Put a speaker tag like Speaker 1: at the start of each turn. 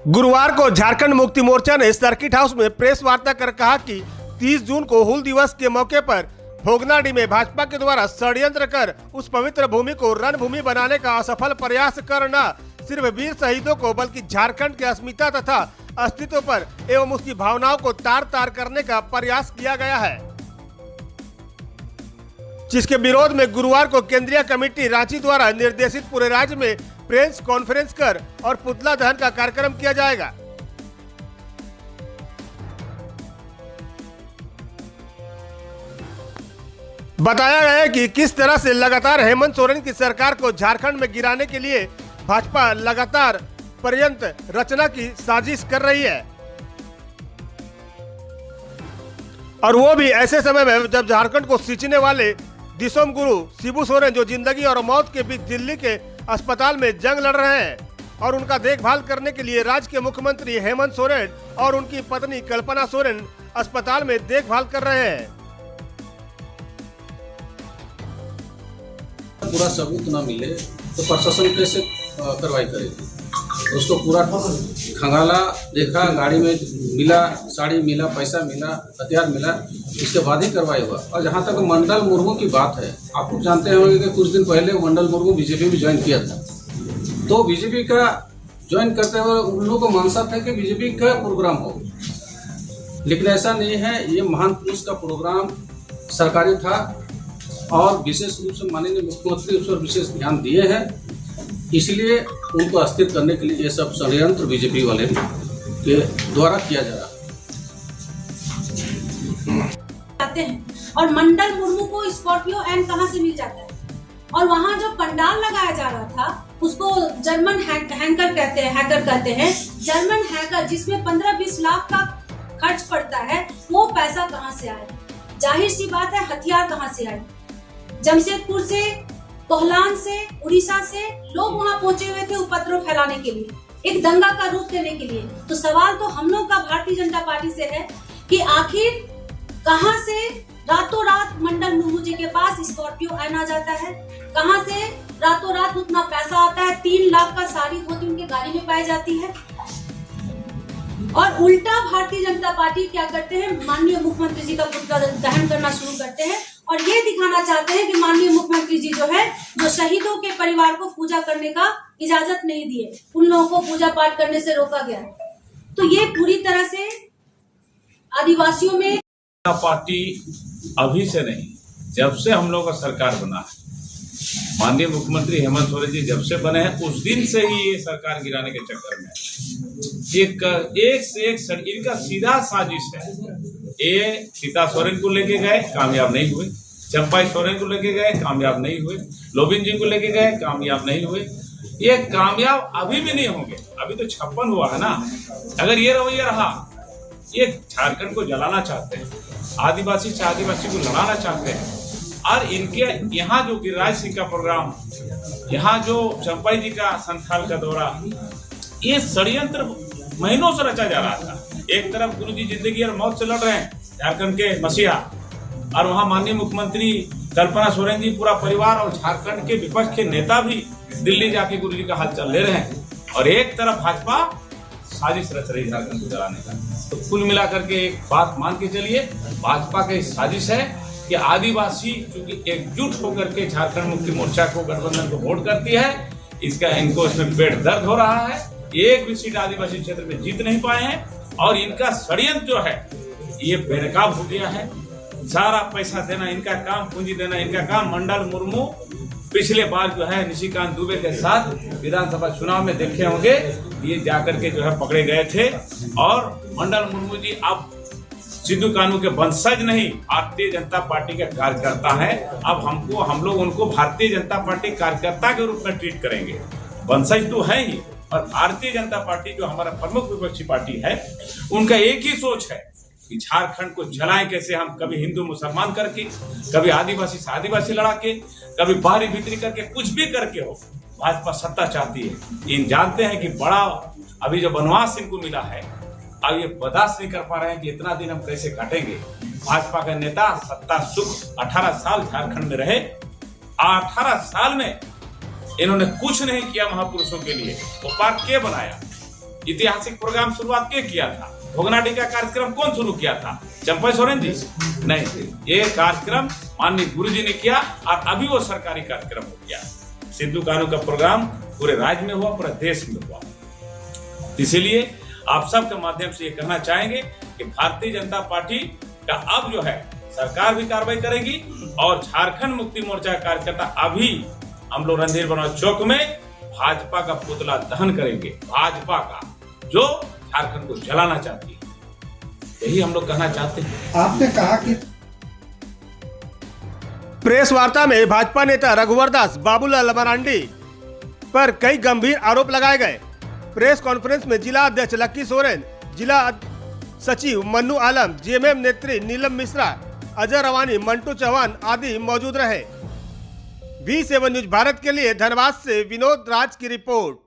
Speaker 1: गुरुवार को झारखंड मुक्ति मोर्चा ने सर्किट हाउस में प्रेस वार्ता कर कहा कि 30 जून को हूल दिवस के मौके पर भोगनाडीह में भाजपा के द्वारा षड्यंत्र कर उस पवित्र भूमि को रणभूमि बनाने का असफल प्रयास कर न सिर्फ वीर शहीदों को बल्कि झारखंड की अस्मिता तथा अस्तित्व पर एवं उसकी भावनाओं को तार तार करने का प्रयास किया गया है, जिसके विरोध में गुरुवार को केंद्रीय कमेटी रांची द्वारा निर्देशित पूरे राज्य में प्रेस कॉन्फ्रेंस कर और पुतला दहन का कार्यक्रम किया जाएगा। बताया गया है कि किस तरह से लगातार हेमंत सोरेन की सरकार को झारखंड में गिराने के लिए भाजपा लगातार षड्यंत्र रचना की साजिश कर रही है, और वो भी ऐसे समय में जब झारखंड को सींचने वाले दिसोम गुरु शिबू सोरेन जो जिंदगी और मौत के बीच दिल्ली के अस्पताल में जंग लड़ रहे हैं और उनका देखभाल करने के लिए राज्य के मुख्यमंत्री हेमंत सोरेन और उनकी पत्नी कल्पना सोरेन अस्पताल में देखभाल कर रहे हैं।
Speaker 2: पूरा सबूत ना मिले तो प्रशासन कैसे कार्रवाई करेगी? उसको पूरा खंगाला, देखा, गाड़ी में मिला, साड़ी मिला, पैसा मिला, हथियार मिला, इसके बाद ही कार्रवाई हुआ। और जहाँ तक मंडल मुर्मू की बात है, आप लोग जानते होंगे कि कुछ दिन पहले मंडल मुर्मू बीजेपी में ज्वाइन किया था। तो बीजेपी का ज्वाइन करते हुए उन लोगों को मनसा था कि बीजेपी का प्रोग्राम हो, लेकिन ऐसा नहीं है। ये महान पुरुष का प्रोग्राम सरकारी था और विशेष रूप से माननीय मुख्यमंत्री उस पर विशेष ध्यान दिए हैं, इसलिए उनको अस्थिर करने के लिए ये सब षड्यंत्र बीजेपी वाले के द्वारा किया जा रहा
Speaker 3: है। और मंडल मुर्मू को स्कॉर्पियो एन कहां से मिल जाता है? और वहां जो पंडाल लगाया जा रहा था उसको जर्मन हैकर कहते हैं। जर्मन हैकर जिसमें 15-20 लाख का खर्च पड़ता है, वो पैसा कहां से आए? जाहिर सी बात है, हथियार कहां से आए? जमशेदपुर से, कोहलान से, उड़ीसा से लोग वहां पहुंचे हुए थे उपद्रव फैलाने के लिए, एक दंगा का रूप देने के लिए। तो सवाल तो हम लोग का भारतीय जनता पार्टी से है कि आखिर कहां से रातों रात मंडल मुर्मू जी के पास स्कॉर्पियो एन आ जाता है? कहां से रातों रात उतना पैसा आता है? 3 लाख का साड़ी धोती उनकी गाड़ी में पाई जाती है। और उल्टा भारतीय जनता पार्टी क्या करते हैं, माननीय मुख्यमंत्री जी का पुतला दहन करना शुरू करते हैं और ये दिखाना चाहते हैं कि माननीय मुख्यमंत्री जी जो है, जो शहीदों के परिवार को पूजा करने का इजाजत नहीं दिए, उन लोगों को पूजा पाठ करने से रोका गया है। तो ये पूरी तरह से आदिवासियों में
Speaker 4: पार्टी अभी से नहीं, जब से हम लोग का सरकार बना है, माननीय मुख्यमंत्री हेमंत सोरेन जी जब से बने हैं उस दिन से ही ये सरकार गिराने के चक्कर में एक से एक इनका सीधा साजिश है। ये सीता सोरेन को लेके गए, कामयाब नहीं हुए। चंपाई सोरेन को लेके गए, कामयाब नहीं हुए। लोबिन जी को लेके गए, कामयाब नहीं हुए। ये कामयाब अभी भी नहीं होंगे। अभी तो 56 हुआ है ना। अगर ये रवैया रहा, ये झारखंड को जलाना चाहते हैं, आदिवासी से आदिवासी को लड़ाना चाहते हैं। और इनके यहाँ जो गिरिराज सिंह का प्रोग्राम, यहाँ जो चंपाई जी का संथाल का दौरा, ये षड्यंत्र महीनों से रचा जा रहा था। एक तरफ गुरु जी जिंदगी और मौत से लड़ रहे हैं, झारखंड के मसीहा, और वहाँ माननीय मुख्यमंत्री कल्पना सोरेन जी, पूरा परिवार और झारखंड के विपक्ष के नेता भी दिल्ली जाके गुरु जी का हालचाल ले रहे हैं। और एक तरफ भाजपा साजिश रच रही झारखंड को जलाने का। तो कुल मिलाकर के एक बात मान के चलिए, भाजपा की साजिश है कि आदिवासी चूंकि एकजुट होकर के झारखंड मुक्ति मोर्चा को, गठबंधन को वोट करती है, इनको इसमें पेट दर्द हो रहा है। एक भी सीट आदिवासी क्षेत्र में जीत नहीं पाए हैं और इनका षड्यंत्र जो है ये बेनकाब हो गया है। सारा पैसा देना इनका काम, पूंजी देना इनका काम। मंडल मुर्मू पिछले बार जो है निशिकांत दुबे के साथ विधानसभा चुनाव में देखे होंगे, ये जाकर के जो है पकड़े गए थे। और मंडल मुर्मू जी अब सिद्धू कानू के वंशज नहीं, भारतीय जनता पार्टी के कार्यकर्ता है। अब हम लोग उनको भारतीय जनता पार्टी कार्यकर्ता के रूप में ट्रीट करेंगे। वंशज तो है ही, और भारतीय जनता पार्टी जो हमारा प्रमुख विपक्षी पार्टी है, उनका एक ही सोच है कि झारखंड को जलाएं कैसे हम, कभी हिंदू मुसलमान करके, कभी आदिवासी से आदिवासी लड़ा के, कभी बाहरी भीतरी करके, कुछ भी करके हो। भाजपा सत्ता चाहती है। इन जानते हैं कि बड़ा अभी जो वनवास इनको मिला है, अब ये बर्दाश्त नहीं कर पा रहे हैं कि इतना दिन हम कैसे काटेंगे। भाजपा का नेता सत्ता सुख 18 साल झारखंड में रहे, 18 साल में इन्होंने कुछ नहीं किया महापुरुषों के लिए। वो पार्क के बनाया, ऐतिहासिक प्रोग्राम शुरुआत के किया था? भोगनाडी का कार्यक्रम कौन शुरू किया था? चंपा सोरेन जी? नहीं, ये कार्यक्रम माननीय गुरु जी ने किया और अभी वो सरकारी कार्यक्रम हो गया। सिद्धू कानू का प्रोग्राम पूरे राज्य में हुआ, पूरे देश में हुआ। इसीलिए आप सबके माध्यम से ये कहना चाहेंगे कि भारतीय जनता पार्टी का अब जो है सरकार भी कार्रवाई करेगी और झारखंड मुक्ति मोर्चा कार्यकर्ता अभी हम लोग रणधीर बनोट चौक में भाजपा का पुतला दहन करेंगे, भाजपा का जो झारखंड को जलाना चाहती है। यही हम लोग कहना चाहते हैं।
Speaker 5: आपने कहा कि
Speaker 1: प्रेस वार्ता में भाजपा नेता रघुवर दास बाबूलाल मरांडी पर कई गंभीर आरोप लगाए गए। प्रेस कॉन्फ्रेंस में जिला अध्यक्ष लक्की सोरेन, जिला सचिव मन्नू आलम, जेएमएम नेत्री नीलम मिश्रा, अजय रवानी, मंटू चौहान आदि मौजूद रहे। V7 न्यूज भारत के लिए धनबाद से विनोद राज की रिपोर्ट।